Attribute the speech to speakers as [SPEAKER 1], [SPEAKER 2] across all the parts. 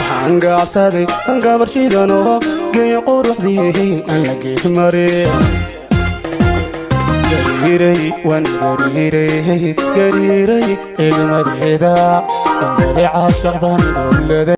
[SPEAKER 1] hangaabsaday hangabarshidanoo geeyo quruxdii aan la geesmarin gariiray waan gariiray ilmadeeda dambali caashaq baan dowlada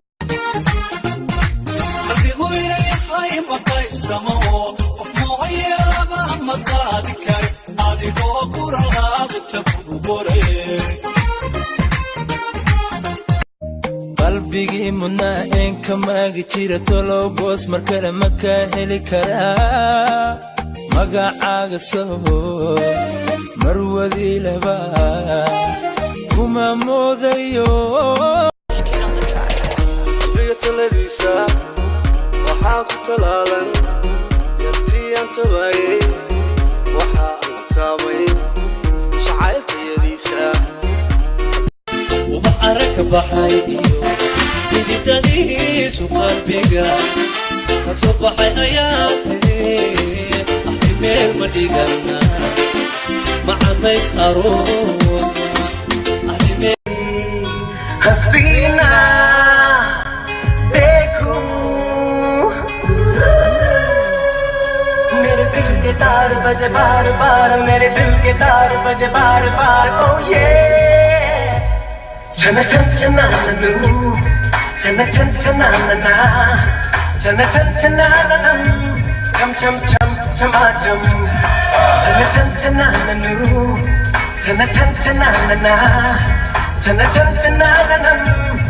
[SPEAKER 2] qalbigii mudnaa een ka maagi jira tolow boos mar kale ma ka heli karaa magacaaga soo marwadii laba kuma moodayo
[SPEAKER 3] taladiisa waxaa ku talaalan yartii aan tabaayay waxaa aan ku taamay shacaylkayadiisa
[SPEAKER 4] ubax aragka baxay iyo miditadiisu qalbiga ka soo baxay ayaa ahdi meel ma dhigana macamays aroos ahdi meel
[SPEAKER 3] hasiina तार बजे बार बार मेरे दिल के तार बजे बार बार ओ ये चना चन चना ननू चना चन चना नना चना चन चना ननम चम चम चम चमा चम चना चन चना ननू चना चन चना नना चना चन चना ननम